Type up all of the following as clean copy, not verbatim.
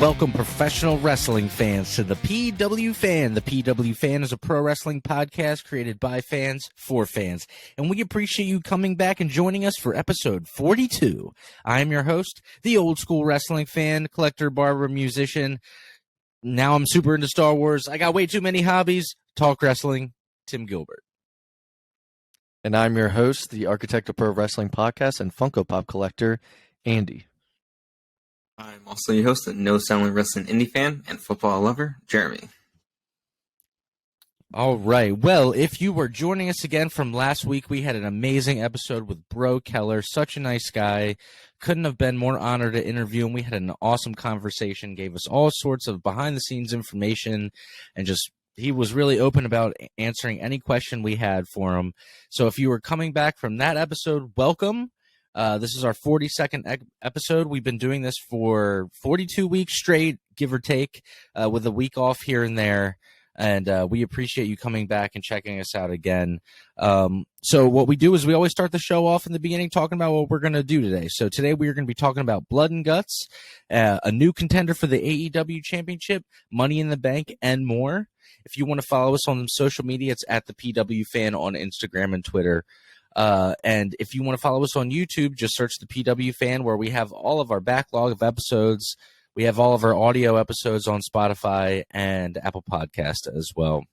Welcome, professional wrestling fans, to the PW Fan. The PW Fan is a pro wrestling podcast created by fans for fans, and we appreciate you coming back and joining us for episode 42. I am your host, the old school wrestling fan, collector, barber, musician. Now I'm super into Star Wars. I got way too many hobbies. Talk wrestling, Tim Gilbert. And I'm your host, the architect of pro wrestling podcast and Funko Pop collector, Andy. I'm also your host, a no-selling wrestling indie fan and football lover, Jeremy. All right. Well, if you were joining us again from last week, we had an amazing episode with Bro Keller. Such a nice guy. Couldn't have been more honored to interview him. We had an awesome conversation, gave us all sorts of behind-the-scenes information, and just he was really open about answering any question we had for him. So if you were coming back from that episode, welcome. This is our 42nd episode. We've been doing this for 42 weeks straight, give or take, with a week off here and there. And we appreciate you coming back and checking us out again. So what we do is we always start the show off in the beginning talking about what we're going to do today. So today we are going to be talking about Blood and Guts, a new contender for the AEW Championship, Money in the Bank, and more. If you want to follow us on social media, it's at the PW Fan on Instagram and Twitter. And if you want to follow us on YouTube, just search the PW Fan, where we have all of our backlog of episodes. We have all of our audio episodes on Spotify and Apple Podcast as well.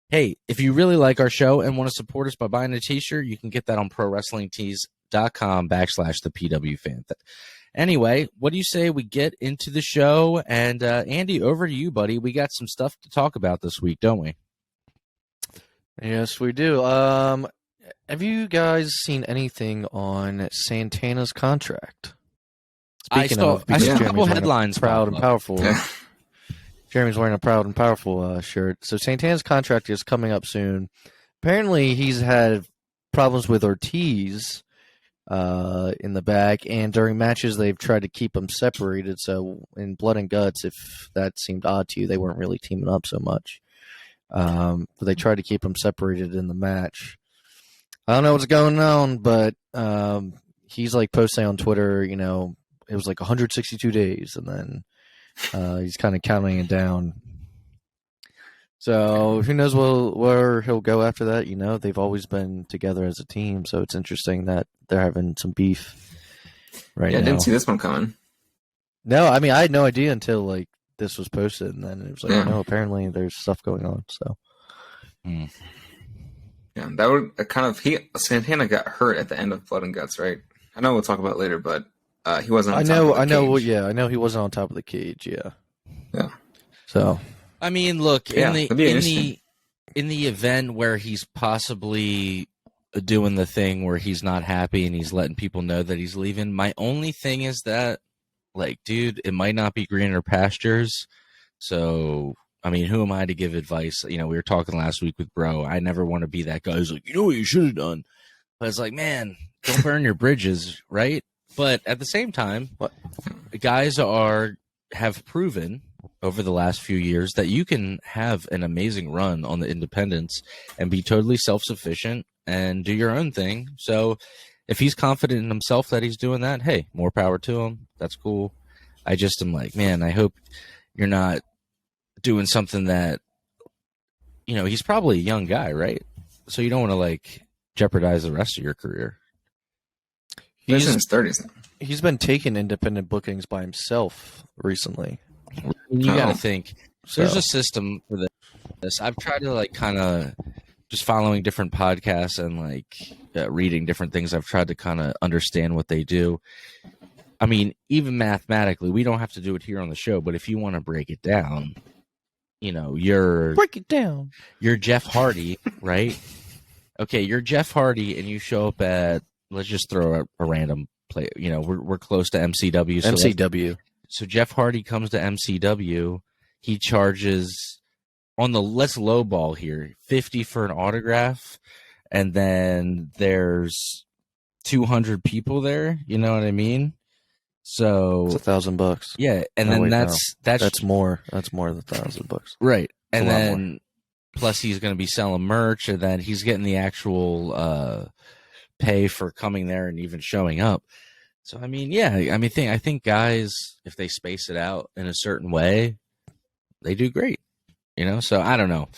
Hey, if you really like our show and want to support us by buying a t-shirt, you can get that on prowrestlingtees.com/the PW Fan. Anyway, what do you say we get into the show? And Andy, over to you, buddy. We got some stuff to talk about this week, don't we? Yes, we do. Have you guys seen anything on Santanas Contract? I saw a couple headlines. Proud and powerful. Jeremy's wearing a proud and powerful shirt. So Santana's contract is coming up soon. Apparently, he's had problems with Ortiz in the back, and during matches, they've tried to keep them separated. So in Blood and Guts, if that seemed odd to you, they weren't really teaming up so much. But they tried to keep them separated in the match. I don't know what's going on, but he's like posting on Twitter, you know, it was like 162 days, and then he's kind of counting it down. So who knows where he'll go after that? You know, they've always been together as a team, so it's interesting that they're having some beef right now. Yeah, I didn't see this one coming. No, I mean, I had no idea until like this was posted, and then it was like, no, apparently there's stuff going on. So, yeah, that would kind of Santana got hurt at the end of Blood and Guts, right? I know we'll talk about it later, but he wasn't. On top of the cage. Yeah, I know he wasn't on top of the cage. Yeah. So, I mean, look, in the event where he's possibly doing the thing where he's not happy and he's letting people know that he's leaving, my only thing is that, like, dude, it might not be greener pastures. So, I mean, who am I to give advice? You know, we were talking last week with Bro. I never want to be that guy who's like, you know what you should have done. But it's like, man, don't burn your bridges, right? But at the same time, guys have proven over the last few years that you can have an amazing run on the independents and be totally self-sufficient and do your own thing. So if he's confident in himself that he's doing that, hey, more power to him. That's cool. I just am like, man, I hope you're not doing something that, you know, he's probably a young guy, right? So you don't want to, like, jeopardize the rest of your career. He's in his 30s now. He's been taking independent bookings by himself recently. You got to think. There's a system for this. I've tried to, like, kind of just following different podcasts and, like, reading different things. I've tried to kind of understand what they do. I mean, even mathematically, we don't have to do it here on the show, but if you want to break it down, you know, you're Jeff Hardy, right? Okay, you're Jeff Hardy, and you show up at, let's just throw a random play. You know, we're close to MCW. So MCW. So Jeff Hardy comes to MCW. He charges let's lowball here, $50 for an autograph, and then there's 200 people there. You know what I mean? So it's $1,000. Yeah, and then that's more. That's more than $1,000. Right, and then plus he's going to be selling merch, and then he's getting the actual pay for coming there and even showing up. So I mean, yeah, I think guys, if they space it out in a certain way, they do great. So I don't know.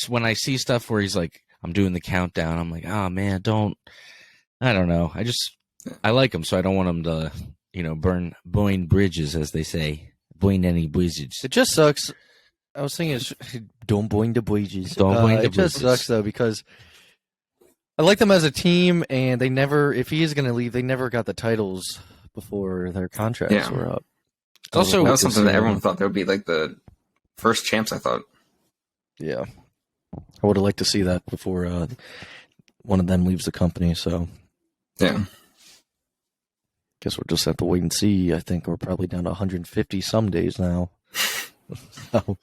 When I see stuff where he's like, I'm doing the countdown, I'm like, oh man, I don't know. I like him, so I don't want him to, burn bridges, as they say. Burn any bridges. It just sucks. I was thinking, don't burn the bridges. It just sucks, though, because I like them as a team, and if he is going to leave, they never got the titles before their contracts were up. Also, that was something that everyone thought they would be like the first champs, I thought. Yeah. I would have liked to see that before one of them leaves the company, so. Yeah. Guess we'll just have to wait and see. I think we're probably down to 150 some days now. So,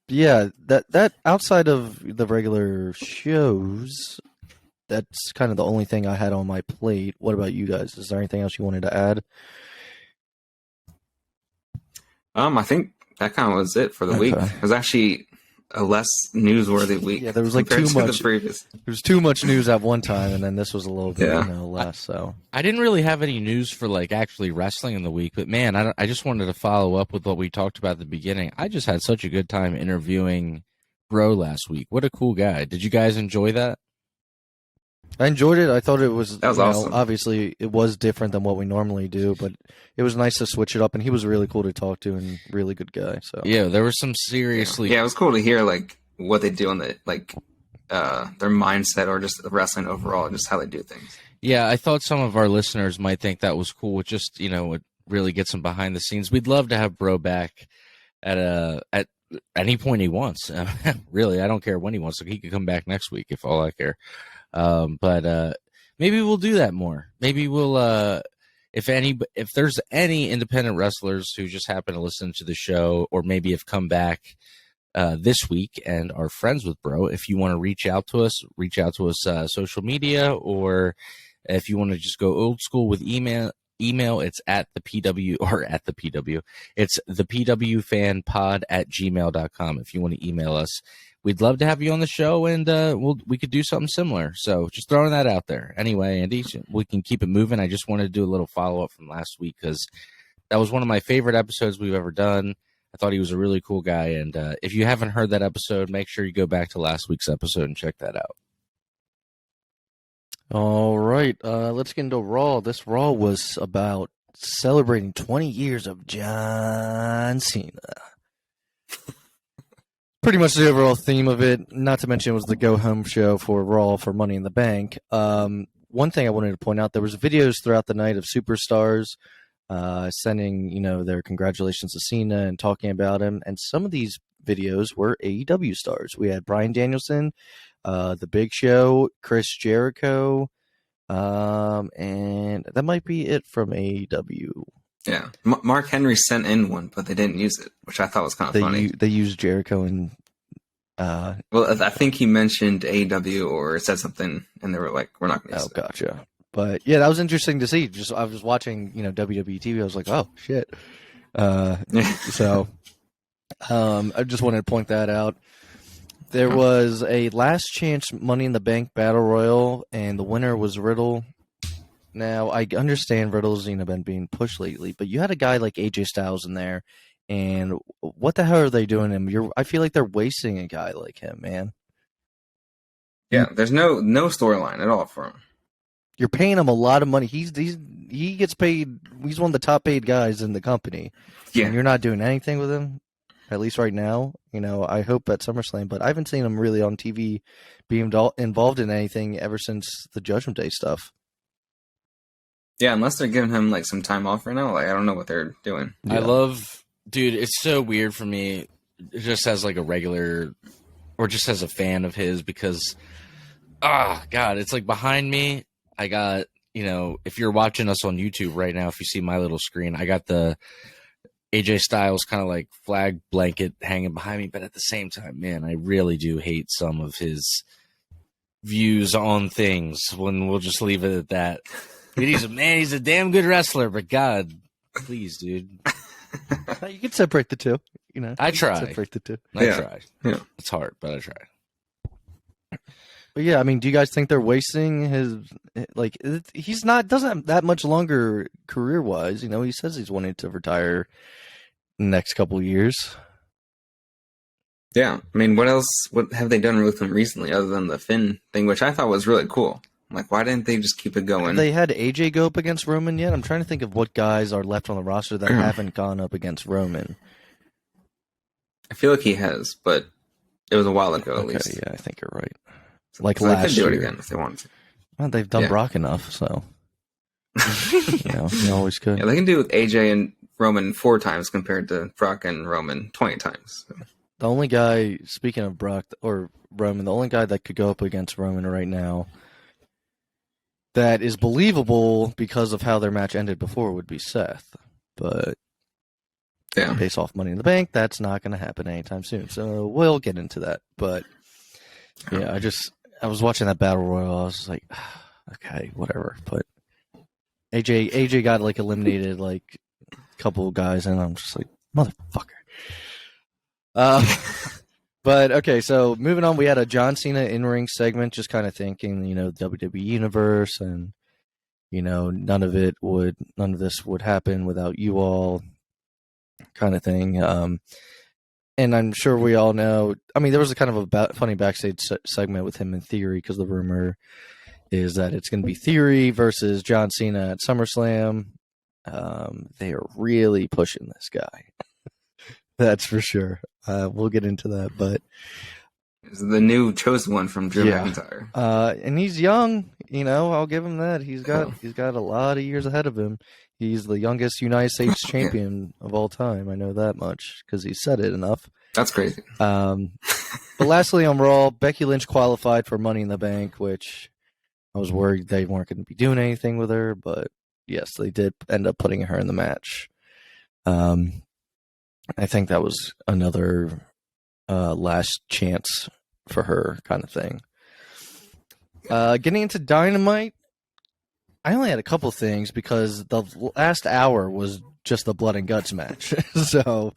yeah, that outside of the regular shows, that's kind of the only thing I had on my plate. What about you guys? Is there anything else you wanted to add? I think that kind of was it for the week. It was actually a less newsworthy week. Yeah, there was like too much. There was too much news at one time, and then this was a little bit less. So I didn't really have any news for like actually wrestling in the week, but man, I just wanted to follow up with what we talked about at the beginning. I just had such a good time interviewing Bro last week. What a cool guy! Did you guys enjoy that? I enjoyed it. I thought it was, awesome. Obviously, it was different than what we normally do, but it was nice to switch it up, and he was really cool to talk to and really good guy. So yeah, there was some seriously. Yeah, it was cool to hear like what they do on the their mindset or just wrestling overall, just how they do things. Yeah, I thought some of our listeners might think that was cool. It just it really gets them behind the scenes. We'd love to have Bro back at any point he wants. Really, I don't care when he wants. So he could come back next week if all I care. But maybe we'll do that more. Maybe we'll if there's any independent wrestlers who just happen to listen to the show or maybe have come back this week and are friends with Bro, if you want to reach out to us social media, or if you want to just go old school with email, it's it's the pwfanpod@gmail.com. If you want to email us, we'd love to have you on the show, and we could do something similar. So just throwing that out there. Anyway, Andy, we can keep it moving. I just wanted to do a little follow-up from last week because that was one of my favorite episodes we've ever done. I thought he was a really cool guy, and if you haven't heard that episode, make sure you go back to last week's episode and check that out. All right, let's get into Raw. This Raw was about celebrating 20 years of John Cena. Pretty much the overall theme of it, not to mention it was the go-home show for Raw for Money in the Bank. One thing I wanted to point out, there was videos throughout the night of superstars sending, their congratulations to Cena and talking about him. And some of these videos were AEW stars. We had Bryan Danielson, The Big Show, Chris Jericho, and that might be it from AEW. Yeah, Mark Henry sent in one, but they didn't use it, which I thought was kind of funny. They used Jericho and... well, I think he mentioned AEW or said something, and they were like, we're not going to use it. Oh, gotcha. But, yeah, that was interesting to see. I was watching, WWE TV. I was like, oh, shit. So, I just wanted to point that out. There was a last chance Money in the Bank Battle Royal, and the winner was Riddle. Now, I understand Riddle's been being pushed lately, but you had a guy like AJ Styles in there, and what the hell are they doing him? I feel like they're wasting a guy like him, man. Yeah, there's no storyline at all for him. You're paying him a lot of money. He gets paid. He's one of the top paid guys in the company. Yeah, and you're not doing anything with him, at least right now. I hope at SummerSlam, but I haven't seen him really on TV being involved in anything ever since the Judgment Day stuff. Yeah, unless they're giving him like some time off right now. Like I don't know what they're doing. Yeah. Dude, it's so weird for me, just as like a regular, or just as a fan of his, because, God, it's like behind me. I got, if you're watching us on YouTube right now, if you see my little screen, I got the AJ Styles kind of like flag blanket hanging behind me. But at the same time, man, I really do hate some of his views on things. We'll just leave it at that. He's a damn good wrestler, but God, please, dude. You can separate the two. I try. Separate the two. I try. Yeah. It's hard, but I try. But yeah, I mean, do you guys think they're wasting his, like, doesn't have that much longer career-wise, you know, he says he's wanting to retire in the next couple of years. Yeah, I mean, what have they done with him recently other than the Finn thing, which I thought was really cool? Like, why didn't they just keep it going? Have they had AJ go up against Roman yet? I'm trying to think of what guys are left on the roster that haven't gone up against Roman. I feel like he has, but it was a while ago at least. Yeah, I think you're right. Like so last they could do year. it again if they wanted to. Well, they've done Brock enough, so you always could. Yeah, they can do it with AJ and Roman 4 times compared to Brock and Roman 20 times. So. The only guy, speaking of Brock or Roman, the only guy that could go up against Roman right now that is believable because of how their match ended before would be Seth. But based off Money in the Bank, that's not going to happen anytime soon. So we'll get into that. But yeah, I was watching that Battle Royal. I was like, okay, whatever. But AJ got like eliminated like a couple of guys, and I'm just like, motherfucker. But okay, so moving on, we had a John Cena in-ring segment, just kind of thinking, you know, WWE Universe, and you know, none of this would happen without you all, kind of thing. And I'm sure we all know. I mean, there was a kind of a funny backstage segment with him in Theory, because the rumor is that it's going to be Theory versus John Cena at SummerSlam. They are really pushing this guy. That's for sure. We'll get into that, but it's the new chosen one from Drew McIntyre. And he's young, you know. I'll give him that. He's got a lot of years ahead of him. He's the youngest United States champion of all time. I know that much because he said it enough. That's crazy. But lastly, on Raw, Becky Lynch qualified for Money in the Bank, which I was worried they weren't going to be doing anything with her, but yes, they did end up putting her in the match. I think that was another last chance for her kind of thing. Getting into Dynamite, I only had a couple things because the last hour was just the blood and guts match. So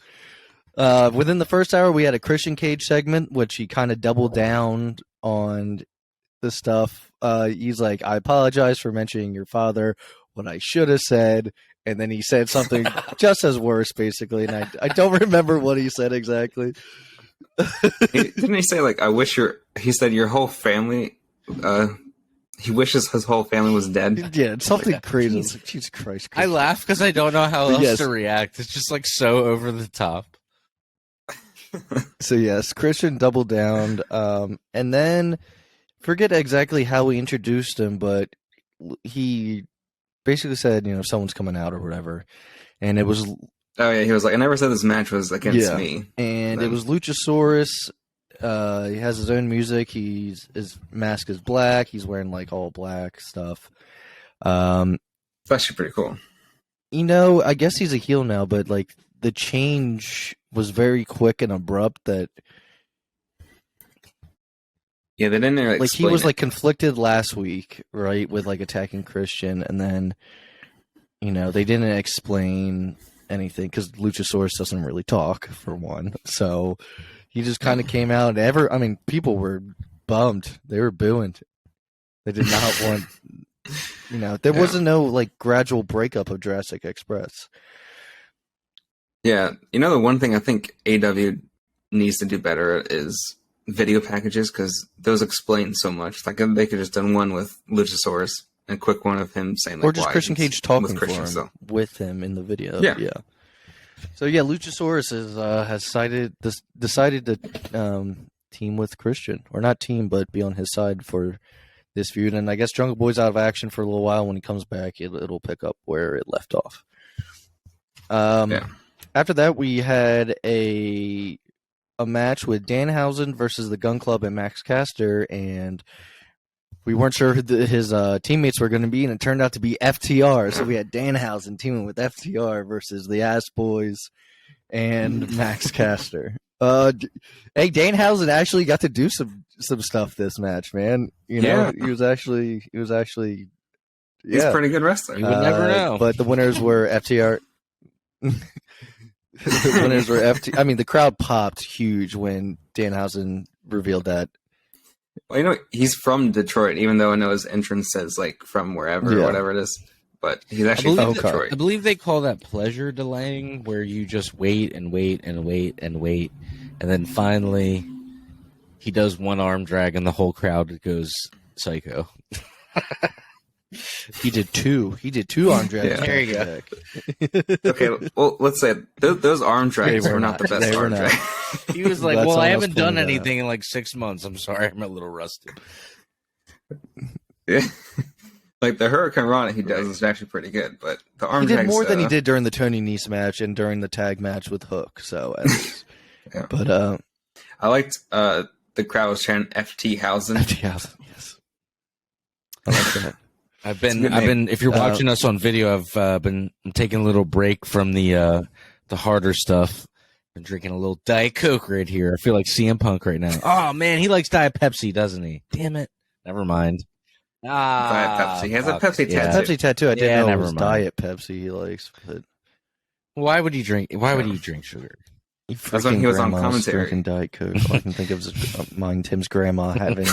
within the first hour, we had a Christian Cage segment, which he kind of doubled down on the stuff. He's like, I apologize for mentioning your father, what I should have said. And then he said something just as worse, basically. And I don't remember what he said exactly. Didn't he say, like, he said your whole family, he wishes his whole family was dead? Yeah, it's something crazy. Jesus Christ. I laugh because I don't know how else to react. It's just, like, so over the top. So, yes, Christian doubled down. And then, forget exactly how we introduced him, but he basically said, you know, someone's coming out or whatever. And it was... Oh, yeah, he was like, I never said this match was against me. And it was Luchasaurus. He has his own music. His mask is black. He's wearing, like, all black stuff. It's actually pretty cool. You know, I guess he's a heel now, but, like, the change was very quick and abrupt that... Yeah, they didn't like he was like conflicted last week, right, with like attacking Christian, and then you know they didn't explain anything because Luchasaurus doesn't really talk for one, so he just kind of came out. I mean, people were bummed; they were booing. They did not want, you know, there wasn't no like gradual breakup of Jurassic Express. Yeah, you know, the one thing I think AEW needs to do better is video packages, because those explain so much. Like, they could just done one with Luchasaurus and a quick one of him saying, like, or just why Christian Cage talking with Christian, for him with him in the video. Yeah. So yeah, Luchasaurus has decided to team with Christian, or not team, but be on his side for this feud. And I guess Jungle Boy's out of action for a little while. When he comes back, it'll pick up where it left off. After that, we had a match with Danhausen versus the Gun Club and Max Caster, and we weren't sure who his teammates were going to be, and it turned out to be FTR. So we had Danhausen teaming with FTR versus the Ass Boys and Max Caster. Hey, Danhausen actually got to do some stuff this match, man. You know, he was actually he's a pretty good wrestler. You would never know. But the winners were FTR. The winners were I mean, the crowd popped huge when Danhausen revealed that Well, he's from Detroit, even though I know his entrance says like from wherever or whatever it is. But he's actually from Detroit. I believe they call that pleasure delaying, where you just wait and wait and wait and wait, and then finally he does one arm drag and the whole crowd goes psycho. He did two arm drags. Yeah. There you go. Okay, well, let's say those arm drags were not the best arm drags. He was like, well, I haven't done anything in like 6 months. I'm sorry, I'm a little rusty. Yeah. Like the Hurricane Rana he does is actually pretty good, but the arm drags... He did more than he did during the Tony Nese match and during the tag match with Hook, so... Yeah. But, I liked the crowd was chanting FT Housen. FT Housen, yes. I like that. I've been. If you're watching us on video, I've been taking a little break from the harder stuff. Been drinking a little Diet Coke right here. I feel like CM Punk right now. Oh man, he likes Diet Pepsi, doesn't he? Damn it. Never mind. Diet Pepsi. He has a Pepsi tattoo. Pepsi tattoo. I didn't know it was mind. Diet Pepsi he likes. But Why would he drink? Why would he drink sugar? That's when he was on commentary. Drinking Diet Coke. All I can think of is mine. Tim's grandma having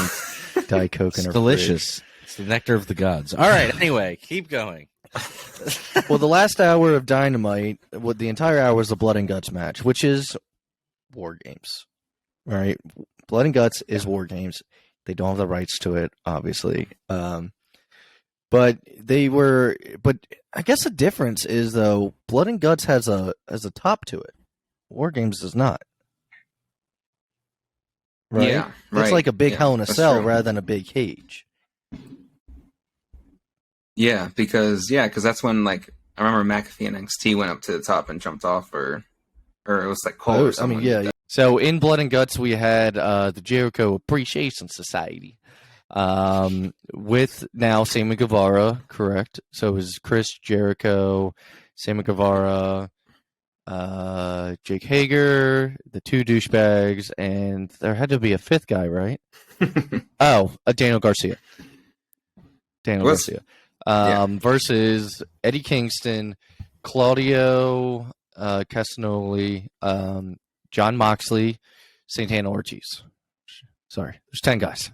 Diet Coke in her delicious. fridge. It's the nectar of the gods. All right. Anyway, keep going. Well, the last hour of Dynamite, the entire hour was the Blood and Guts match, which is War Games. All right, Blood and Guts is War Games. They don't have the rights to it, obviously. But I guess the difference is though, Blood and Guts has a top to it. War Games does not. Right? Yeah, right. It's like a big Hell in a Cell true. rather than a big cage. Yeah, because that's when like I remember McAfee and NXT went up to the top and jumped off, or it was like Cole or someone. So in Blood and Guts, we had the Jericho Appreciation Society with now Sammy Guevara, correct? So it was Chris Jericho, Sammy Guevara, Jake Hager, the two douchebags, and there had to be a fifth guy, right? Daniel Garcia. Garcia. Versus Eddie Kingston, Claudio Castagnoli, John Moxley, Santana Ortiz. Sorry, there's 10 guys.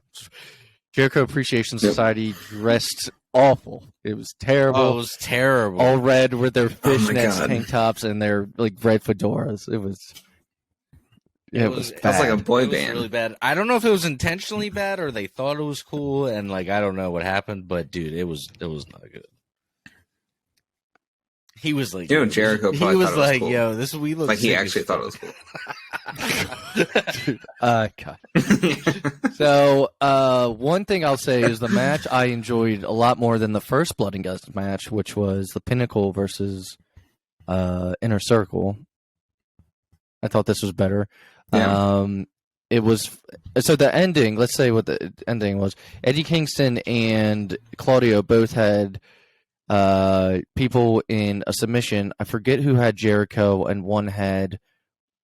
Jericho Appreciation Society dressed awful. It was terrible. Oh, it was terrible. All red with their fishnets, tank tops, and their like red fedoras. It was bad. That's like a boy band. It was really bad. I don't know if it was intentionally bad or they thought it was cool, and like I don't know what happened, but dude, it was not good. He was like, Jericho. He was like, cool. yo, we look like he actually thought it was cool. Dude, God. So, one thing I'll say is the match I enjoyed a lot more than the first Blood and Guts match, which was the Pinnacle versus Inner Circle. I thought this was better. Yeah. It was so the ending. Let's say what the ending was. Eddie Kingston and Claudio both had people in a submission. I forget who had Jericho, and one had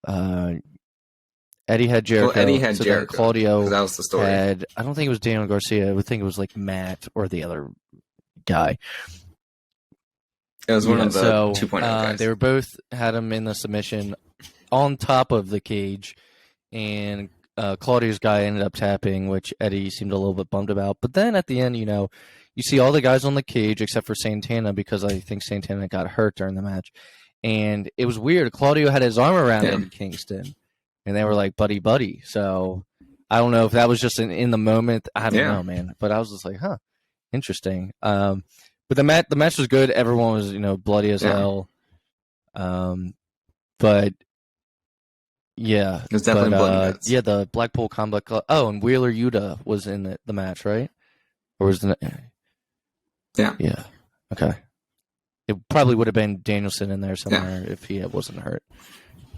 Eddie had Jericho. Well, Eddie had Jericho. Claudio that was the story. I don't think it was Daniel Garcia. I would think it was like Matt or the other guy. It was one of the 2.0 guys. They were both had him in the submission on top of the cage, and Claudio's guy ended up tapping, which Eddie seemed a little bit bummed about. But then at the end, you see all the guys on the cage except for Santana, because I think Santana got hurt during the match. And it was weird. Claudio had his arm around Eddie Kingston, and they were like buddy. So I don't know if that was just in the moment. I don't know, man. But I was just like, huh, interesting. But the match was good. Everyone was, bloody as hell. But yeah, it was definitely bloody. Yeah, the Blackpool Combat Club. Oh, and Wheeler Yuta was in the match, right? Or was the yeah. Okay. It probably would have been Danielson in there somewhere if he wasn't hurt,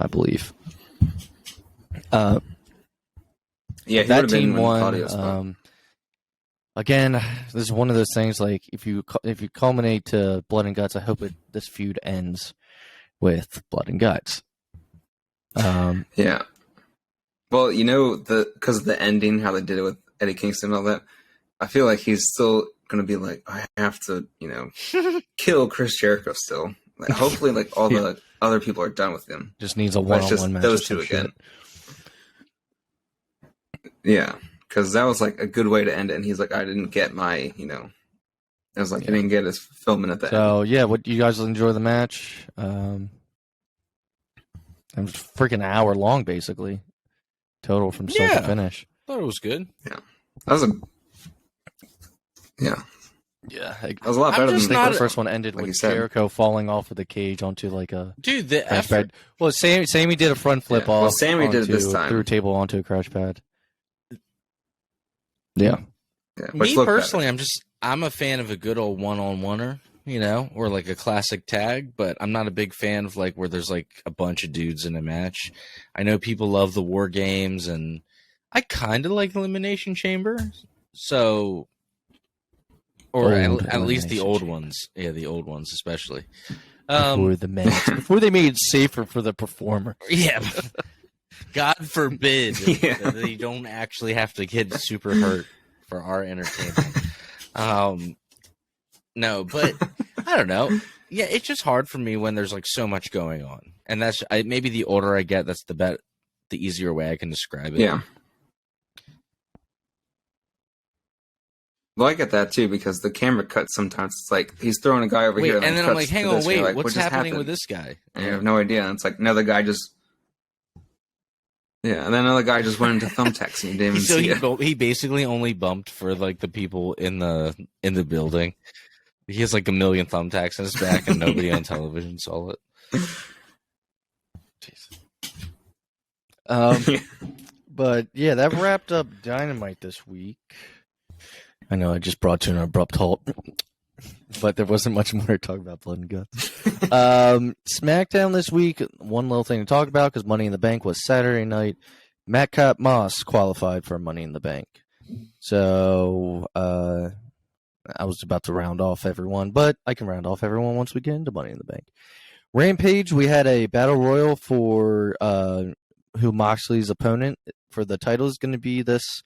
I believe. That team won. Again, this is one of those things. Like if you culminate to Blood and Guts, I hope this feud ends with Blood and Guts. Yeah. Well, because of the ending, how they did it with Eddie Kingston and all that, I feel like he's still going to be like, I have to, kill Chris Jericho still. Like, hopefully, like all the other people are done with him. Just needs a one-on-one match. Those two again. Yeah, because that was like a good way to end it. And he's like, I didn't get my, you know, it was like, he didn't get his fulfillment at the end. So, yeah, what you guys enjoy the match? It was freaking an hour long, basically, total from start to finish. Thought it was good. Yeah. That was Yeah, that was a lot better than the first one ended with Jericho falling off of the cage onto like a the effort. Pad. Well, Sammy did a front flip off. Well, Sammy did it this time through a table onto a crash pad. Yeah. Me personally, I'm a fan of a good old one-on-oneer, you know, or like a classic tag, but I'm not a big fan of like where there's like a bunch of dudes in a match. I know people love the War Games, and I kind of like Elimination Chamber, so. Or at least the old ones. Yeah, the old ones especially. Before they made it safer for the performer. Yeah. God forbid that they don't actually have to get super hurt for our entertainment. No, but I don't know. Yeah, it's just hard for me when there's like so much going on. And that's maybe the older I get, that's the easier way I can describe it. Yeah. Well, I get that too because the camera cuts sometimes. It's like he's throwing a guy over here, and then I'm like, "Hang on, wait, like, what's happening with this guy?" And you have no idea. And it's like another guy just, and then another guy just went into thumbtacks and you didn't even see it. He basically only bumped for like the people in the building. He has like a million thumbtacks in his back, and nobody on television saw it. Jeez. But yeah, that wrapped up Dynamite this week. I know I just brought to an abrupt halt, but there wasn't much more to talk about Blood and Guts. SmackDown this week, one little thing to talk about because Money in the Bank was Saturday night. Matt Moss qualified for Money in the Bank. So I was about to round off everyone, but I can round off everyone once we get into Money in the Bank. Rampage, we had a battle royal for who Moxley's opponent for the title is going to be this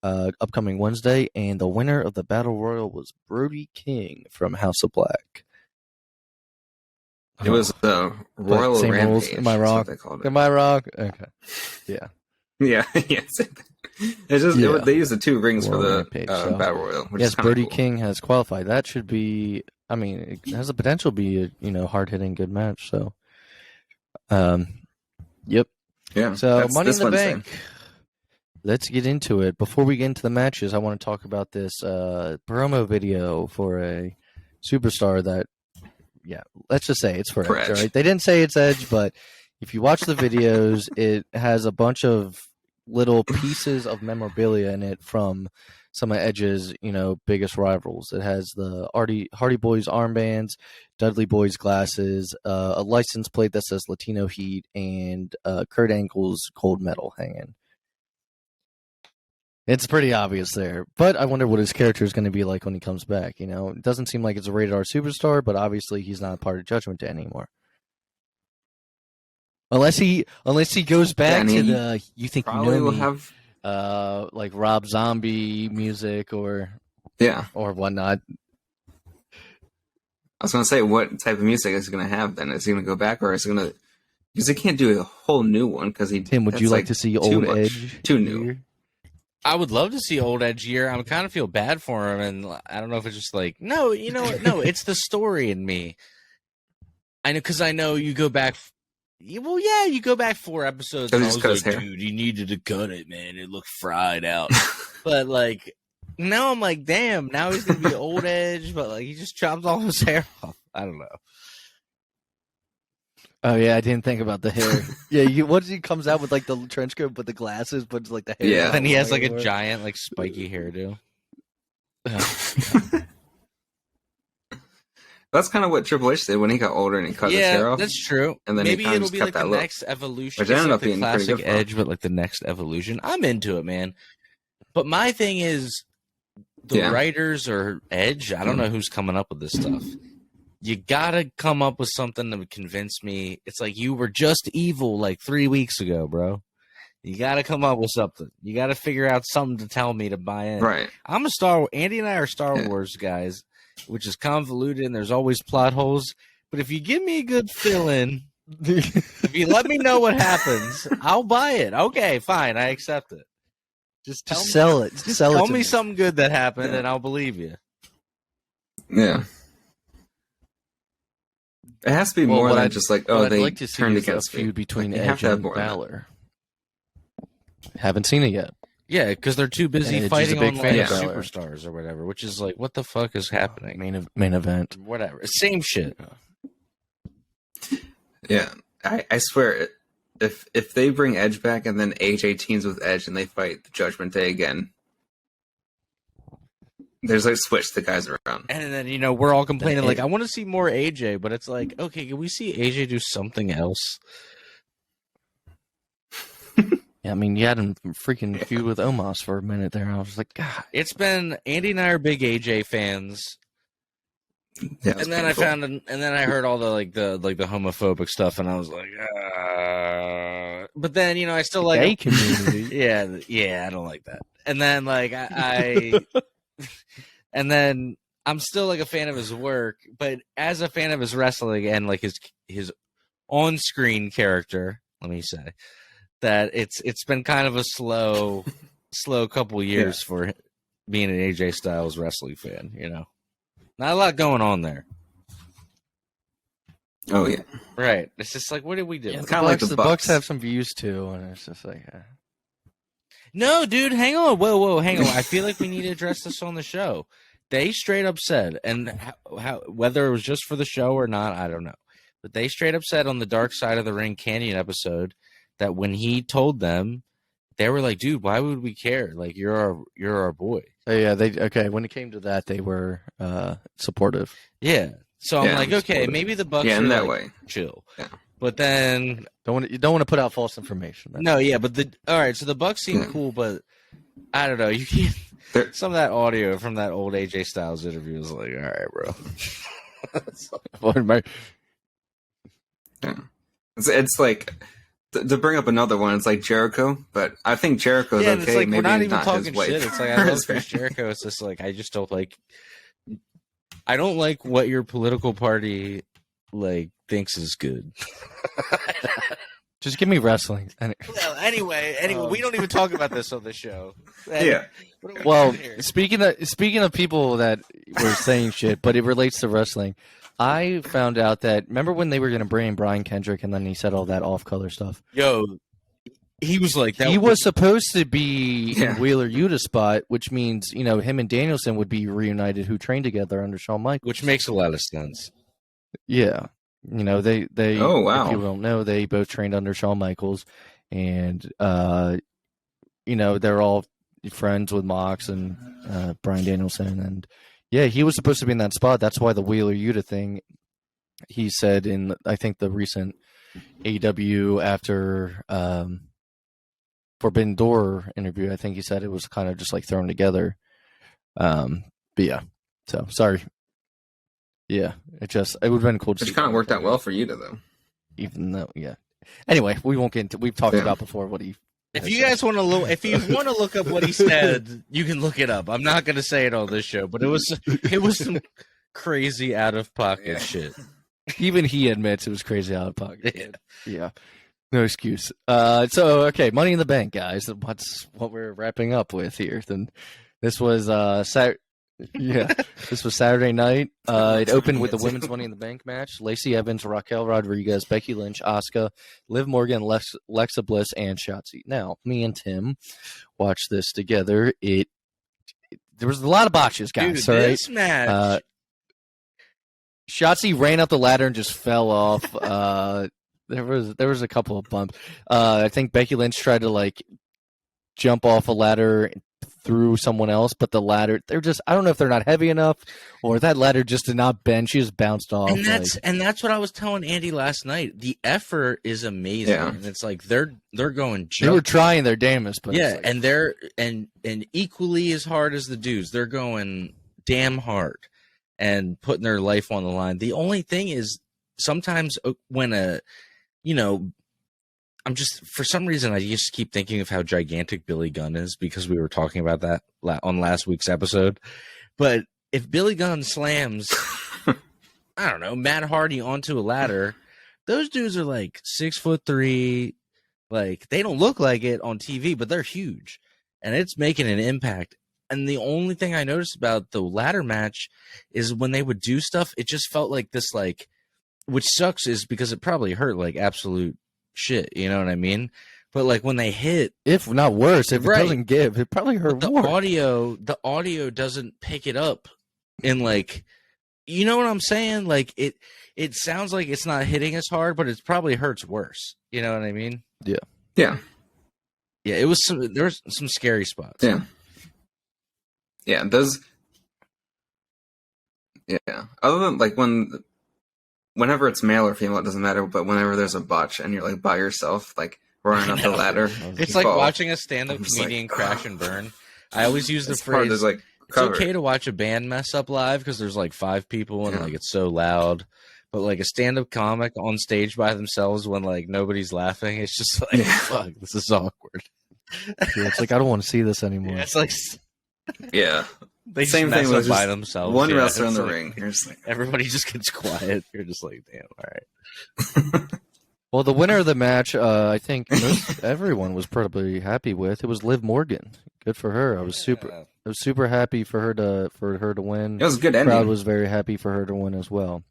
upcoming Wednesday, and the winner of the Battle Royal was Brody King from House of Black. It was the Royal Rampage. Rules. Am I wrong? Am I wrong? Okay. Yeah. Yeah. Yes. It's just they use the two rings Royal for the Rampage, Battle Royal. Which is Brody cool. King has qualified. That should be. I mean, it has the potential to be a hard hitting good match. So, yep. Yeah. So Money in the Bank. Let's get into it. Before we get into the matches, I want to talk about this promo video for a superstar that, let's just say it's for Edge. Right? They didn't say it's Edge, but if you watch the videos, it has a bunch of little pieces of memorabilia in it from some of Edge's, biggest rivals. It has the Hardy Boys armbands, Dudley Boys glasses, a license plate that says Latino Heat, and Kurt Angle's gold medal hanging. It's pretty obvious there, but I wonder what his character is going to be like when he comes back. It doesn't seem like it's a rated R superstar, but obviously he's not a part of Judgment Day anymore. Unless he goes back to the You Think You Know Me, have like Rob Zombie music or whatnot. I was going to say, what type of music is he going to have then? Is he going to go back, or is he going to? Because he can't do a whole new one. Because Tim, would you like to see old Edge? Too new. Here? I would love to see old Edge here. I kind of feel bad for him, and I don't know if it's just like, no, you know what? No, it's the story in me. I know, because I know you go back. Well, yeah, you go back 4 episodes. And I was like, dude, you needed to cut it, man. It looked fried out. But like, now I'm like, damn. Now he's gonna be old Edge, but like, he just chopped all his hair off. I don't know. Oh yeah, I didn't think about the hair. Yeah, once he comes out with like the trench coat, but the glasses, but like the hair. Yeah, and he has like a giant, like spiky hairdo. That's kind of what Triple H did when he got older and he cut his hair off. That's true. And then maybe it'll be like the look. next evolution. Which ended up like being the classic pretty good Edge, but like the next evolution. I'm into it, man. But my thing is, the writers or Edge. I don't know who's coming up with this stuff. You gotta come up with something that would convince me. It's like you were just evil like 3 weeks ago, bro. You gotta come up with something. You gotta figure out something to tell me to buy in. Right. Andy and I are Star Wars guys, which is convoluted and there's always plot holes. But if you give me a good fill-in, if you let me know what happens, I'll buy it. Okay, fine, I accept it. Just sell it. Just sell tell it me something good that happened, and I'll believe you. Yeah. It has to be more than just like, oh, they like to see turned is against a feud me. between Like, you have Edge to have and more than that. Balor. Haven't seen it yet. Yeah, because they're too busy Edge is a fighting big on fan like of Balor. superstars or whatever, which is like, what the fuck is happening? Main event. Whatever, same shit. Yeah, I swear, if they bring Edge back and then AJ teams with Edge and they fight the Judgment Day again, there's like switch the guys around. And then we're all complaining like, I want to see more AJ, but it's like, okay, can we see AJ do something else? Yeah, I mean, you had him freaking feud with Omos for a minute there. I was like, God. It's been Andy and I are big AJ fans. Yeah, And then painful. and then I heard all the homophobic stuff, and I was like, but then I still like Gay community. yeah, I don't like that. And then I and then I'm still like a fan of his work, but as a fan of his wrestling and like his on-screen character, let me say that it's been kind of a slow couple years for being an AJ Styles wrestling fan. Not a lot going on there. Oh yeah, Right. It's just like, what did we do? Yeah, It's kind of like the Bucks Bucks have some views too, and it's just like, No, dude, hang on. Whoa, hang on. I feel like we need to address this on the show. They straight up said, and how whether it was just for the show or not, I don't know. But they straight up said on the Dark Side of the Ring Canyon episode that when he told them, they were like, dude, why would we care? Like, you're our boy. oh yeah, when it came to that, they were supportive. Yeah. So I'm Yeah, like, okay, supportive. maybe the Bucks Yeah, in are that like, way. chill. Yeah. But then You don't want to put out false information. no, yeah, but all right, so the Bucks seem cool, but I don't know. You can't. Some of that audio from that old AJ Styles interview is like, all right, bro. Yeah. It's like to bring up another one. It's like Jericho, but I think Jericho's Yeah, okay. it's like Maybe we're not even not talking his wife. shit. It's like I love Chris Jericho. It's just like I just don't like. I don't like what your political party like thinks is good. Just give me wrestling. Well, anyway, we don't even talk about this on the show. Yeah. Well, speaking of people that were saying shit, but it relates to wrestling. I found out that remember when they were going to bring in Brian Kendrick, and then he said all that off-color stuff. Yo, he was like that. He was supposed to be Yeah. in Wheeler Yuta spot, which means him and Danielson would be reunited, who trained together under Shawn Michaels. which makes a lot of sense. Yeah, they. Oh, wow. If people don't know, they both trained under Shawn Michaels, and they're all friends with Mox and Brian Danielson, and yeah, he was supposed to be in that spot. That's why the Wheeler Yuta thing. He said in I think the recent AEW after Forbidden Door interview, I think he said it was kind of just like thrown together. But yeah, so sorry. Yeah, it would have been cool to see. Which kind of worked out well for you, though. Even though, yeah. Anyway, we won't get into. We've talked about before what he. If you guys want to if you want to look up what he said, you can look it up. I'm not going to say it on this show, but it was some crazy out of pocket shit. Even he admits it was crazy out of pocket. Yeah. Yeah, no excuse. So okay, Money in the Bank, guys. What's what we're wrapping up with here? Then this was this was Saturday night. It opened with the women's Money in the Bank match: Lacey Evans, Raquel Rodriguez, Becky Lynch, Asuka, Liv Morgan, Lexa Bliss, and Shotzi. Now, me and Tim watched this together. There was a lot of botches, guys. Dude, all right? this match. Shotzi ran up the ladder and just fell off. There was a couple of bumps. I think Becky Lynch tried to jump off a ladder through someone else, but the ladder, I don't know if they're not heavy enough or that ladder just did not bend. She just bounced off. And that's what I was telling Andy last night. The effort is amazing. Yeah. And it's like they're going they were trying their damnedest, but yeah, and they're and equally as hard as the dudes. They're going damn hard and putting their life on the line. The only thing is sometimes when I'm just, for some reason, I just keep thinking of how gigantic Billy Gunn is because we were talking about that on last week's episode. But if Billy Gunn slams, I don't know, Matt Hardy onto a ladder, those dudes are like 6'3". Like, they don't look like it on TV, but they're huge. and it's making an impact. And the only thing I noticed about the ladder match is when they would do stuff, it just felt like this, like, which sucks is because it probably hurt like absolute shit. You know what I mean? But like when they hit, if not worse, if right, it doesn't give, it probably hurt more. The audio doesn't pick it up in like, you know what I'm saying? Like it sounds like it's not hitting as hard, but it probably hurts worse. You know what I mean? Yeah. Yeah. Yeah. There was some scary spots. Yeah. Yeah. Yeah. Other than like whenever it's male or female, it doesn't matter. But whenever there's a botch and you're like by yourself, like running up the ladder, it's like watching a stand-up comedian crash and burn. I always use the phrase, like, it's okay to watch a band mess up live because there's like 5 people and like it's so loud. But like a stand-up comic on stage by themselves when like nobody's laughing, it's just like, fuck, this is awkward. Yeah, it's like I don't want to see this anymore. Yeah, it's like, yeah, they same just thing mess with up by themselves. One yeah, wrestler in the like, ring. You're just like, everybody just gets quiet. You're just like, damn, all right. Well, the winner of the match, I think everyone was probably happy with. It was Liv Morgan. Good for her. I was super happy for her to win. It was a good The ending. crowd was very happy for her to win as well.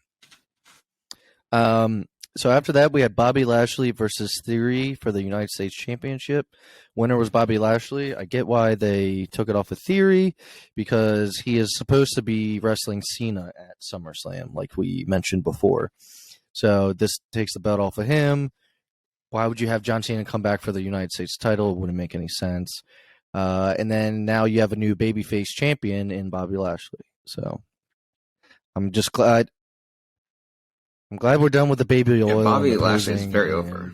So after that, we had Bobby Lashley versus Theory for the United States Championship. Winner was Bobby Lashley. I get why they took it off of Theory, because he is supposed to be wrestling Cena at SummerSlam, like we mentioned before. So this takes the belt off of him. Why would you have John Cena come back for the United States title? It wouldn't make any sense. And then now you have a new babyface champion in Bobby Lashley. So I'm just glad. I'm glad we're done with the baby oil. Bobby Lashley is very over.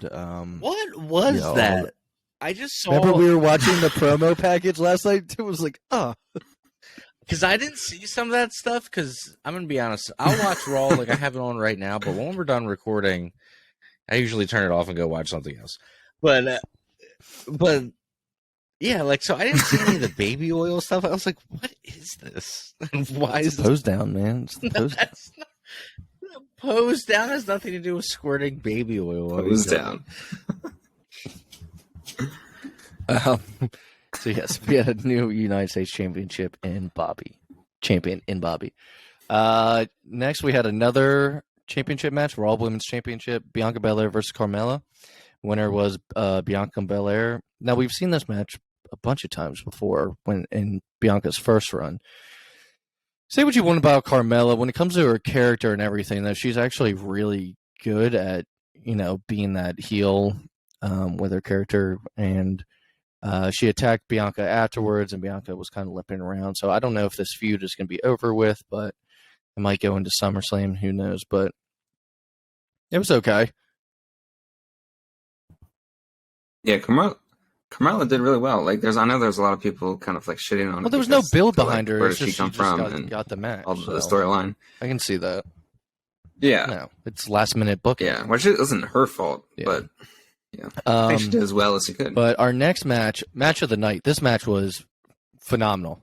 What was that? I just saw. Remember we were watching the promo package last night? It was like, because I didn't see some of that stuff. Because I'm gonna be honest, I'll watch Raw like I have it on right now. But when we're done recording, I usually turn it off and go watch something else. But yeah, like so I didn't see any of the baby oil stuff. I was like, what is this? And why is this? Pose down, man? It's the pose down. Pose down has nothing to do with squirting baby oil. Pose down. So yes, we had a new United States Championship in Bobby. Next, we had another championship match, Raw Women's Championship, Bianca Belair versus Carmella. Winner was Bianca Belair. Now we've seen this match a bunch of times before when in Bianca's first run. Say what you want about Carmella, when it comes to her character and everything, though, she's actually really good at, being that heel with her character. And she attacked Bianca afterwards, and Bianca was kind of limping around. So I don't know if this feud is going to be over with, but it might go into SummerSlam. Who knows? But it was okay. Yeah, Carmella did really well. Like, I know there's a lot of people kind of like shitting on. Well, there was no build behind her. Where It's did she just come from? Got the match. All the storyline. I can see that. Yeah. No, it's last minute booking. Yeah, which isn't her fault, but yeah, I think she did as well as she could. But our next match of the night. This match was phenomenal.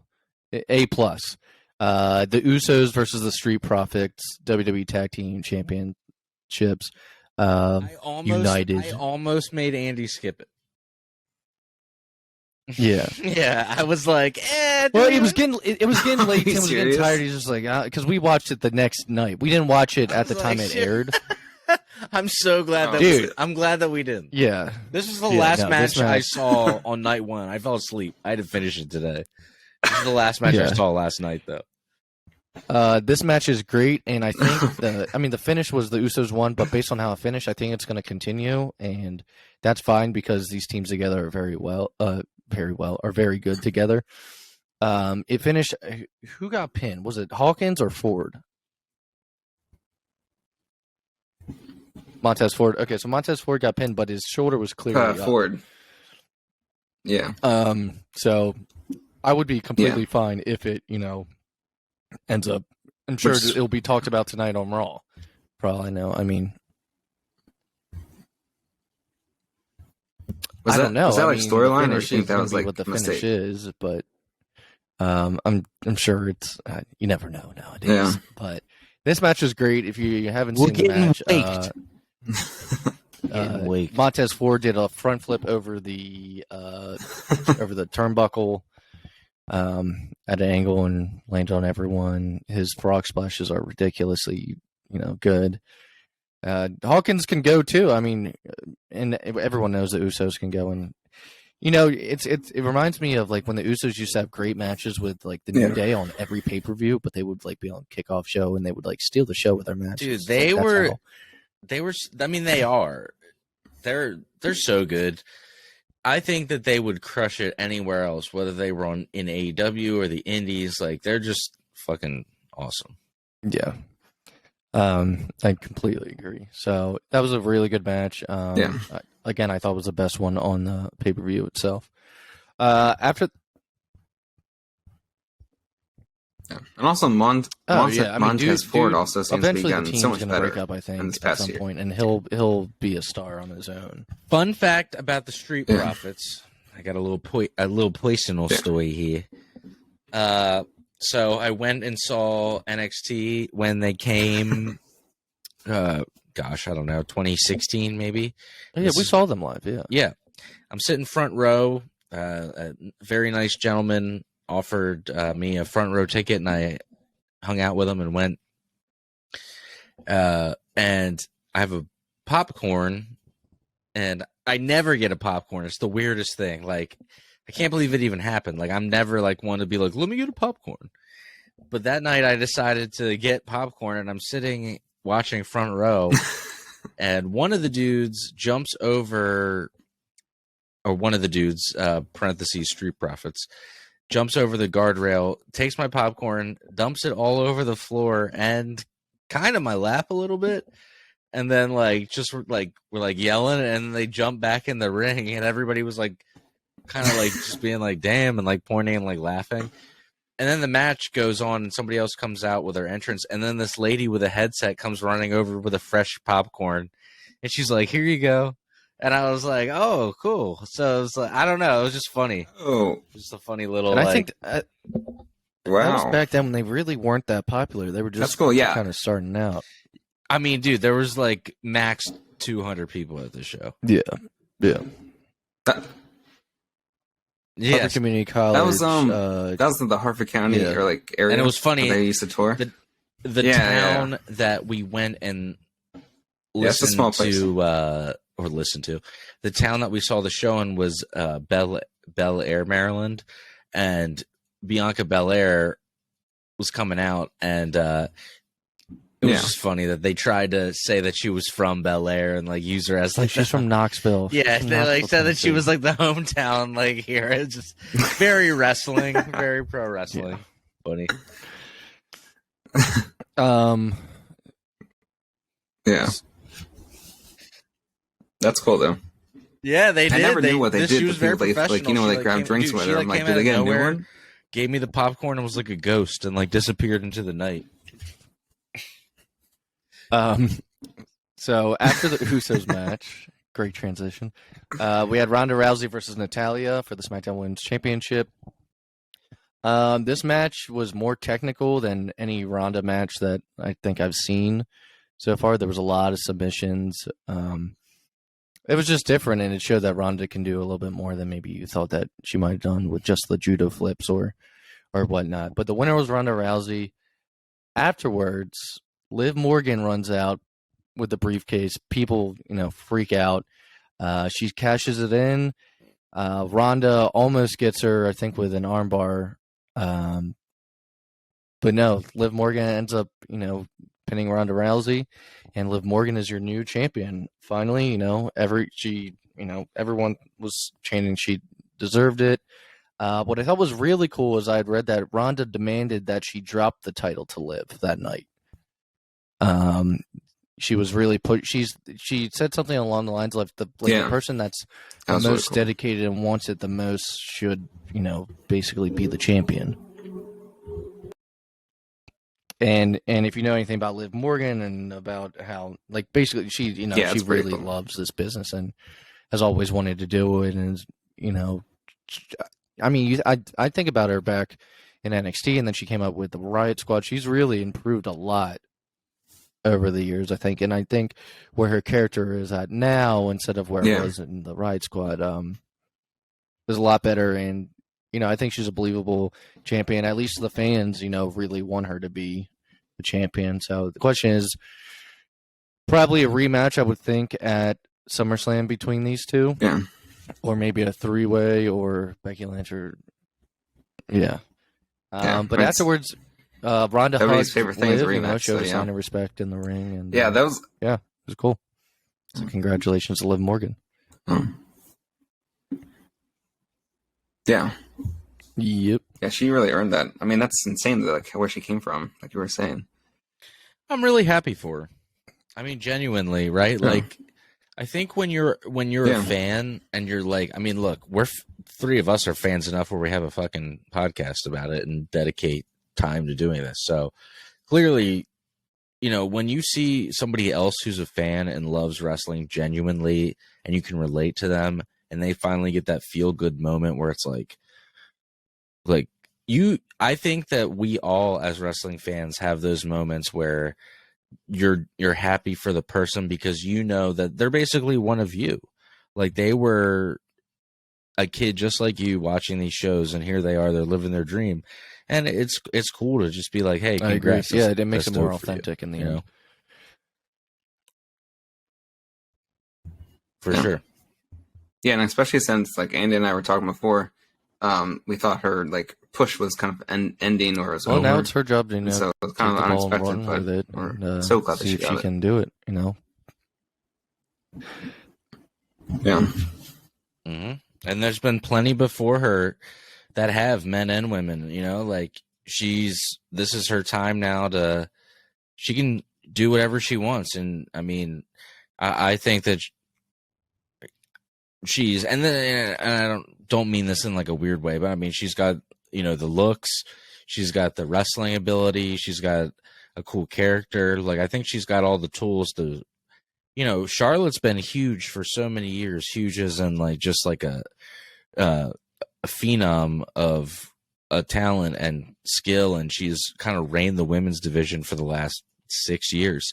A+. The Usos versus the Street Profits, WWE Tag Team Championships. United. I almost made Andy skip it. Yeah. Yeah, I was like, well, it was getting late. Tim was serious? getting tired. He's just like, because we watched it the next night. We didn't watch it at the time it aired. I'm so glad I'm glad that we didn't. Yeah. This was the last match I saw on night 1. I fell asleep. I had to finish it today. This is the last match I saw last night, though. This match is great, and I think the finish was the Usos won, but based on how it finished, I think it's going to continue, and that's fine because these teams together are very good together. It finished. Who got pinned? Was it Hawkins or Ford? Montez Ford. Okay, so Montez Ford got pinned, but his shoulder was clearly up. Ford. Yeah. So I would be completely fine if it, ends up. I'm sure it'll be talked about tonight on Raw. Probably no. I mean, I don't know. Was that like storyline, or do you think that was like what the mistake? finish is? But I'm sure it's. You never know nowadays. Yeah. But this match was great. If you haven't seen the match, Montez Ford did a front flip over the turnbuckle at an angle and landed on everyone. His frog splashes are ridiculously, good. Hawkins can go too. I mean, and everyone knows the Usos can go, and it reminds me of like when the Usos used to have great matches with like the New Day on every pay-per-view, but they would like be on kickoff show and they would like steal the show with their matches. Dude, they were. I mean, they are. They're so good. I think that they would crush it anywhere else, whether they were in AEW or the Indies. Like, they're just fucking awesome. Yeah. I completely agree. So that was a really good match. Again, I thought it was the best one on the pay-per-view itself. And also Montez Ford also seems to be gotten so much better break up, I think, in this past at some year. point, and he'll be a star on his own. Fun fact about the Street Profits. I got a little personal story here. So I went and saw NXT when they came. I don't know, 2016 maybe. Yeah, we saw them live. Yeah. I'm sitting front row. A very nice gentleman offered me a front row ticket, and I hung out with him and went. And I have a popcorn, and I never get a popcorn. It's the weirdest thing. Like, I can't believe it even happened. Like, I'm never like one to be like, let me get a popcorn. But that night I decided to get popcorn, and I'm sitting watching front row, and one of the dudes jumps over, or one of the dudes, parentheses, Street Profits, jumps over the guardrail, takes my popcorn, dumps it all over the floor and kind of my lap a little bit. And then we're yelling, and they jump back in the ring, and everybody was like, kind of like just being like, damn, and like pointing and like laughing. And then the match goes on, and somebody else comes out with their entrance. And then this lady with a headset comes running over with a fresh popcorn, and she's like, here you go. And I was like, oh, cool. So it was like, I don't know. It was just funny. Oh, just a funny little. And I like, think that was back then when they really weren't that popular. They were just kind of starting out. I mean, dude, there was like max 200 people at the show. Yeah. Yeah, Harvard Community College. That was the Harford County or like area, and it was funny. They used to tour the town that we went and listened to, or listened to. The town that we saw the show in was Belair, Maryland, and Bianca Belair was coming out, and it was just funny that they tried to say that she was from Bel Air and like use her as like she's from Knoxville. Yeah, they like said that she was like the hometown like here. It's just very wrestling, very pro wrestling. Funny. Yeah. That's cool though. Yeah, they did. I never knew what they did. She was very professional. Like, when they grabbed drinks with her. I'm like, did they get a new one? Gave me the popcorn and was like a ghost and like disappeared into the night. So after the Usos match, great transition. We had Ronda Rousey versus Natalya for the SmackDown Women's Championship. This match was more technical than any Ronda match that I think I've seen so far. There was a lot of submissions. It was just different, and it showed that Ronda can do a little bit more than maybe you thought that she might have done with just the judo flips or whatnot. But the winner was Ronda Rousey. Afterwards, Liv Morgan runs out with the briefcase. People, freak out. She cashes it in. Ronda almost gets her, I think, with an armbar. But no, Liv Morgan ends up, pinning Ronda Rousey, and Liv Morgan is your new champion. Finally, everyone was chanting she deserved it. What I thought was really cool is I had read that Ronda demanded that she drop the title to Liv that night. She was really she said something along the lines of the person that's the most dedicated and wants it the most should, basically be the champion. And if you know anything about Liv Morgan and about how, basically she, she really loves this business and has always wanted to do it. And, I think about her back in NXT, and then she came up with the Riot Squad. She's really improved a lot over the years, I think. And I think where her character is at now, instead of where it was in the Riot Squad, is a lot better. And, I think she's a believable champion. At least the fans, really want her to be the champion. So the question is probably a rematch, I would think, at SummerSlam between these two. Yeah. Or maybe a three-way or Becky Lynch or... Yeah. But afterwards, Ronda hugged favorite thing is a Liv, rematch, showed a sign of respect in the ring. And that was... Yeah, it was cool. So congratulations to Liv Morgan. Yeah. Yep. Yeah, she really earned that. I mean, that's insane, like, where she came from, like you were saying. I'm really happy for her. I mean, genuinely, right? Yeah. Like, I think when you're a fan and you're like, I mean, look, we're three of us are fans enough where we have a fucking podcast about it and dedicate time to doing this. So clearly, when you see somebody else who's a fan and loves wrestling genuinely and you can relate to them and they finally get that feel good moment where it's like I think that we all as wrestling fans have those moments where you're happy for the person because that they're basically one of you. Like they were a kid just like you watching these shows and here they are, they're living their dream. And it's cool to just be like, hey, congrats. Yeah, it makes it more authentic in the end. For sure. Yeah, and especially since like Andy and I were talking before, we thought her like push was kind of ending or was over. Now it's her job to so it was kind of unexpected, but with it we're so glad that see if she can do it. Yeah. Mm-hmm. And there's been plenty before her that have men and women. Like this is her time now she can do whatever she wants, and I mean, I think that and I don't mean this in like a weird way, but I mean she's got the looks, she's got the wrestling ability, she's got a cool character. Like I think she's got all the tools to. Charlotte's been huge for so many years, huge as in like just like a phenom of a talent and skill, and she's kind of reigned the women's division for the last 6 years.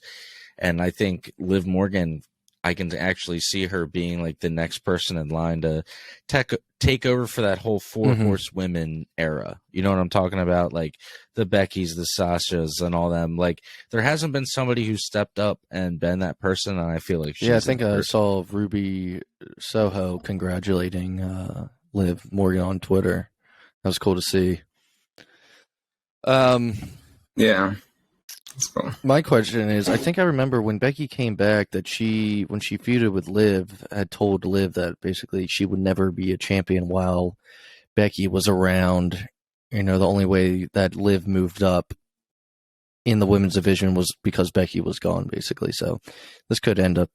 And I think Liv Morgan, I can actually see her being like the next person in line to take over for that whole four horsewomen era. You know what I'm talking about? Like the Beckys, the Sashas, and all them. Like there hasn't been somebody who stepped up and been that person, and I feel like she's I think I saw Ruby Soho congratulating Liv Morgan on Twitter. That was cool to see. Yeah. Cool. My question is, I think I remember when Becky came back that when she feuded with Liv, had told Liv that basically she would never be a champion while Becky was around. The only way that Liv moved up in the women's division was because Becky was gone, basically. So this could end up,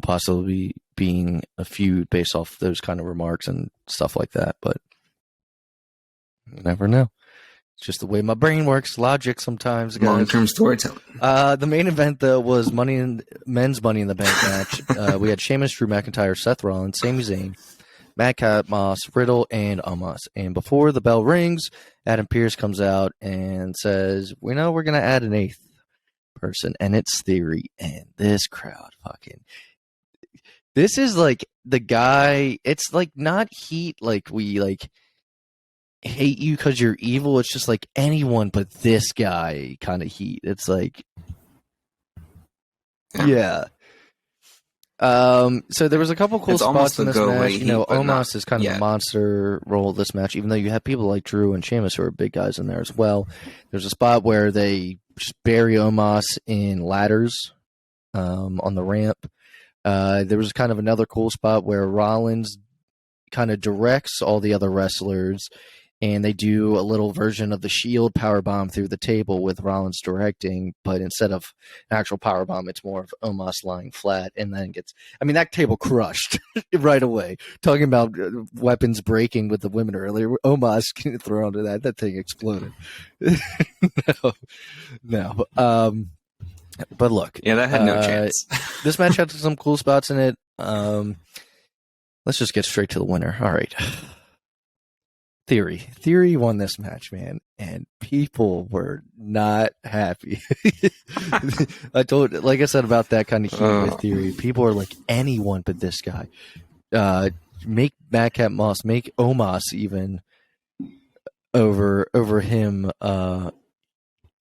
possibly being a feud based off those kind of remarks and stuff like that. But you never know. Just the way my brain works, logic sometimes. Guys. Long-term storytelling. The main event, though, was men's Money in the Bank match. We had Sheamus, Drew McIntyre, Seth Rollins, Sami Zayn, Madcap Moss, Riddle, and Omos. And before the bell rings, Adam Pearce comes out and says, we're going to add an eighth person, and it's Theory. And this crowd this is like the guy, it's like not heat like we like hate you because you're evil. It's just like anyone but this guy kind of heat. It's like, yeah. So there was a couple cool spots in this match. Omos is kind of a monster role this match, even though you have people like Drew and Sheamus who are big guys in there as well. There's a spot where they just bury Omos in ladders on the ramp. There was kind of another cool spot where Rollins kind of directs all the other wrestlers, and they do a little version of the Shield powerbomb through the table with Rollins directing, but instead of an actual powerbomb, it's more of Omos lying flat, and then that table crushed right away. Talking about weapons breaking with the women earlier, Omos thrown onto that thing exploded. No. But look. Yeah, that had no chance. This match had some cool spots in it. Let's just get straight to the winner. All right. Theory won this match, man. and people were not happy. Like I said about that kind of heat with Theory, people are like, anyone but this guy. Make Madcap Moss, make Omos even over him,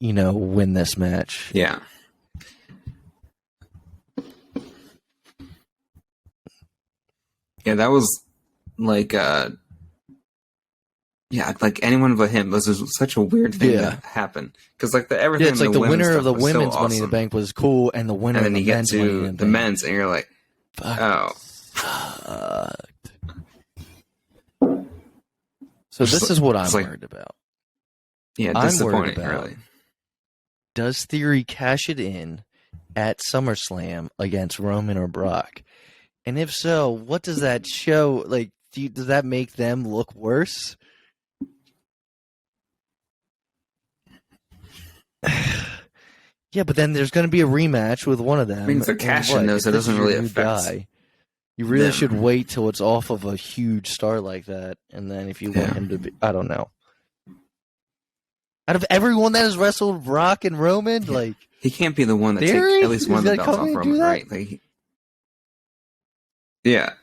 win this match. Yeah. Yeah, that was like like anyone but him. This was such a weird thing to happen because like everything. Yeah, it's like the winner of the women's so Money in the Bank was cool, and the winner and of then the you men's get Money in to the the Bank. men's, and you're like, oh. So this is what I'm like, worried about. Yeah, I'm disappointing, worried about, really. Does Theory cash it in at SummerSlam against Roman or Brock? And if so, what does that show? Like, does that make them look worse? Yeah, but then there's going to be a rematch with one of them. I mean, if they're cashing those, it doesn't really affect. You really should wait till it's off of a huge star like that, and then if you want him to be, I don't know. Out of everyone that has wrestled Brock and Roman, like he can't be the one that takes Theory? at least one of the belts off Roman, right? Like, yeah.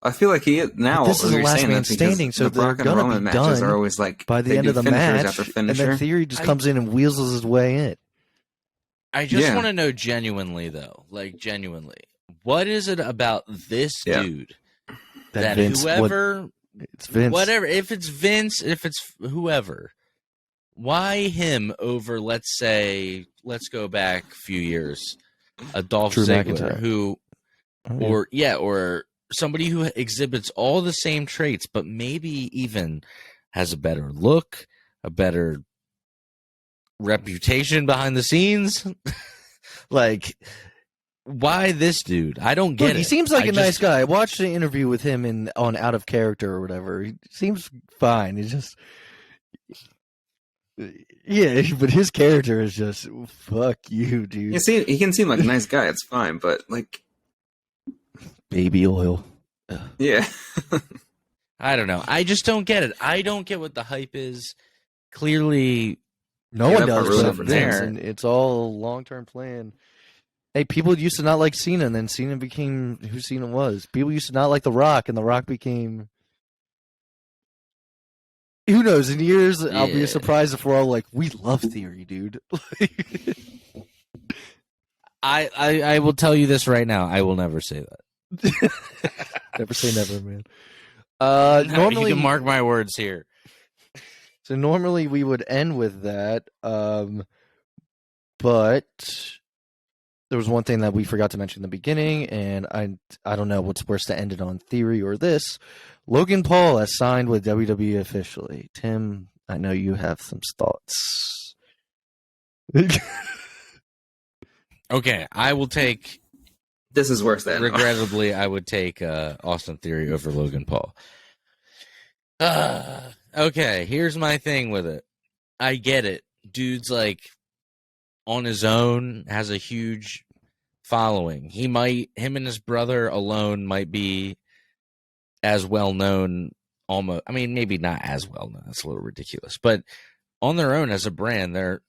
I feel like he now. This is the last man standing, so the Brock and Roman matches are always like by the end of the match, and then Theory just comes in and weasels his way in. I just want to know genuinely, though, what is it about this dude that Vince, whoever, it's Vince, whatever, if it's Vince, if it's whoever, why him over? Let's go back a few years, a Dolph Ziggler, who, or somebody who exhibits all the same traits, but maybe even has a better look, a better reputation behind the scenes. Like, why this dude? I don't get it. He seems like a nice guy. I watched an interview with him on Out of Character or whatever. He seems fine. He's just, but his character is just, fuck you, dude. You see, he can seem like a nice guy. It's fine, but like, baby oil. Yeah. I don't know. I just don't get it. I don't get what the hype is. Clearly, no one does really from there. And it's all a long-term plan. Hey, people used to not like Cena, and then Cena became who Cena was. People used to not like The Rock, and The Rock became... Who knows? In years, I'll be surprised if we're all like, we love Theory, dude. I will tell you this right now. I will never say that. Never say never, man. Normally, you can mark my words here. So normally we would end with that, but there was one thing that we forgot to mention in the beginning, and I don't know what's worse to end it on, Theory or this. Logan Paul has signed with WWE officially. Tim, I know you have some thoughts. Okay, I will take... This is worse than... Regrettably, I would take Austin Theory over Logan Paul. Okay, here's my thing with it. I get it. Dude's like on his own, has a huge following. Him and his brother alone might be as well known, almost. I mean, maybe not as well known. That's a little ridiculous. But on their own as a brand, they're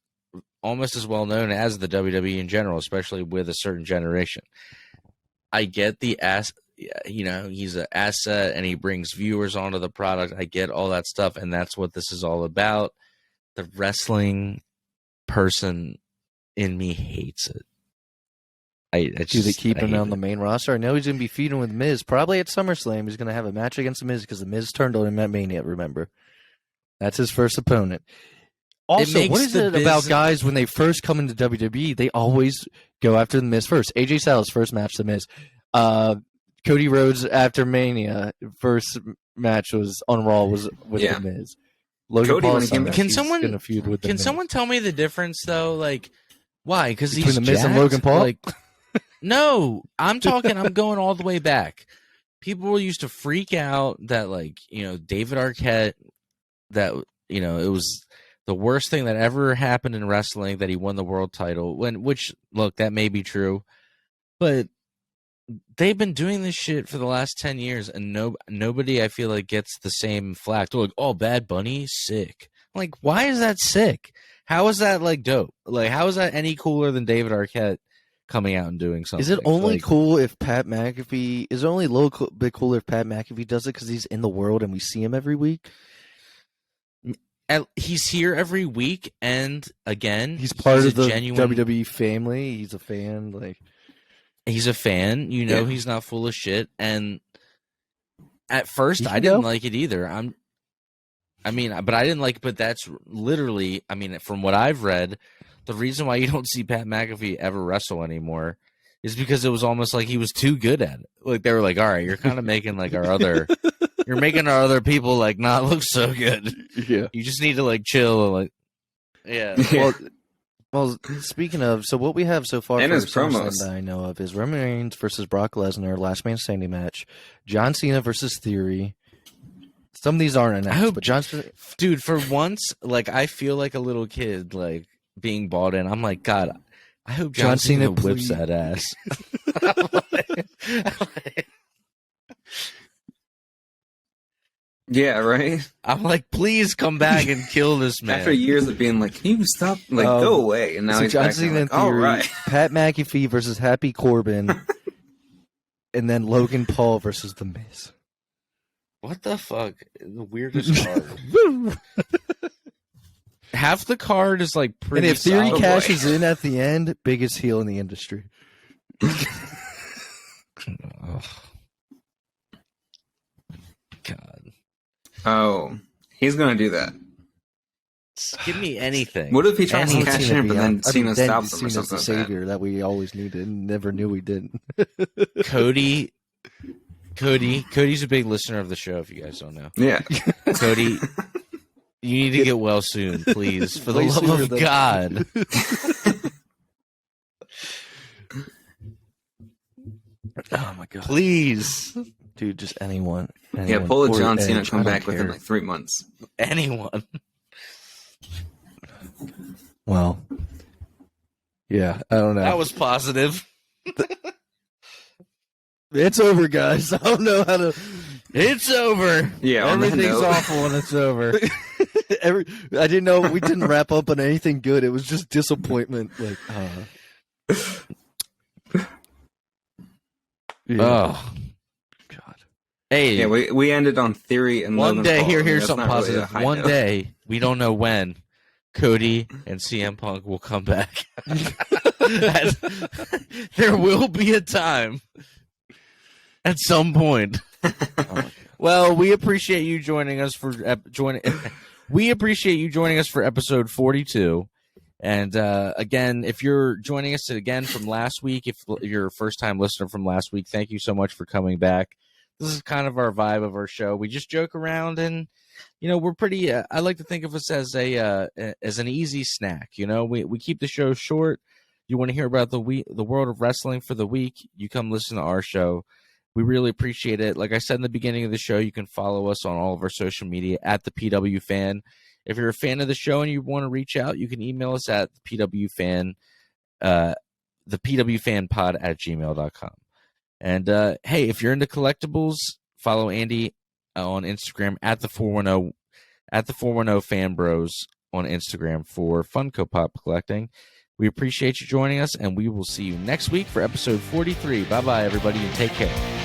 almost as well known as the WWE in general, especially with a certain generation. I get the he's an asset and he brings viewers onto the product. I get all that stuff, and that's what this is all about. The wrestling person in me hates it. Do they keep him on the main roster? I know he's going to be feuding with Miz. Probably at SummerSlam, he's going to have a match against the Miz because the Miz turned on him at Mania, remember? That's his first opponent. Also, what is it about guys when they first come into WWE, they always go after the Miz first? AJ Styles, first match, the Miz. Cody Rhodes after Mania, first match was on Raw was with the Miz. Logan Paul, can someone tell me the difference though? Like, why? Because he's between the Miz and Logan Paul. Like, no, I'm going all the way back. People used to freak out that David Arquette, that it was the worst thing that ever happened in wrestling that he won the world title. Which look, that may be true, but they've been doing this shit for the last 10 years, and nobody I feel like gets the same flack. They're like, oh, Bad Bunny, sick. I'm like, why is that sick? How is that like dope? Like, how is that any cooler than David Arquette coming out and doing something? Is it only like, cool if Pat McAfee? Is it only a little bit cooler if Pat McAfee does it because he's in the world and we see him every week? He's here every week, and again, he's part of the genuine WWE family. He's a fan, like he's a fan. You know, he's not full of shit. And at first, I didn't like it either. But I didn't like. But that's literally, I mean, from what I've read, the reason why you don't see Pat McAfee ever wrestle anymore is because it was almost like he was too good at it. Like they were like, all right, you're kind of making like you're making our other people like not look so good. Yeah, you just need to like chill and like, yeah. Well, speaking of, so what we have so far and for his promos that I know of is Roman Reigns versus Brock Lesnar, last man standing match. John Cena versus Theory. Some of these aren't announced, but John Cena, dude, for once, like I feel like a little kid, like being bought in. I'm like, God, I hope John Cena whips that ass. Yeah, right? I'm like, please come back and kill this man. After years of being like, can you stop? Like, go away. And now he's John back Cena like, all right. Pat McAfee versus Happy Corbin, and then Logan Paul versus The Miz. What the fuck? The weirdest card. Half the card is like pretty. And if Theory solid. cashes in at the end, biggest heel in the industry. Oh. God. Oh, he's gonna do that. Give me anything. What if he tries to cash in, but then Cena stops him or Cena's something the savior that we always needed and never knew we didn't. Cody's a big listener of the show. If you guys don't know, Yeah, Cody, you need to get well soon, please, for the love of God. Oh my God, please, dude, just anyone. Yeah, pull a John Cena, come back within like 3 months. Anyone. Well, yeah, I don't know. That was positive. It's over, guys. I don't know how to. It's over. Yeah, everything's awful when it's over. I didn't know we didn't wrap up on anything good. It was just disappointment. Like, yeah. Oh God. Hey, yeah, we ended on Theory and one Logan day. Paul. Here's That's something not really positive. a high One note. day, we don't know when, Cody and CM Punk will come back. There will be a time at some point. Well, we appreciate you joining us for We appreciate you joining us for episode 42. And again, if you're joining us again from last week, if you're a first-time listener from last week, thank you so much for coming back. This is kind of our vibe of our show. We just joke around, and we're pretty. I like to think of us as an easy snack. We keep the show short. You want to hear about the world of wrestling for the week? You come listen to our show. We really appreciate it. Like I said in the beginning of the show, you can follow us on all of our social media at the PW Fan. If you're a fan of the show and you want to reach out, you can email us at thepwfan, thepwfanpod@gmail.com. And hey, if you're into collectibles, follow Andy on Instagram at the 410 Fan Bros on Instagram for Funko Pop collecting. We appreciate you joining us, and we will see you next week for episode 43. Bye bye, everybody, and take care.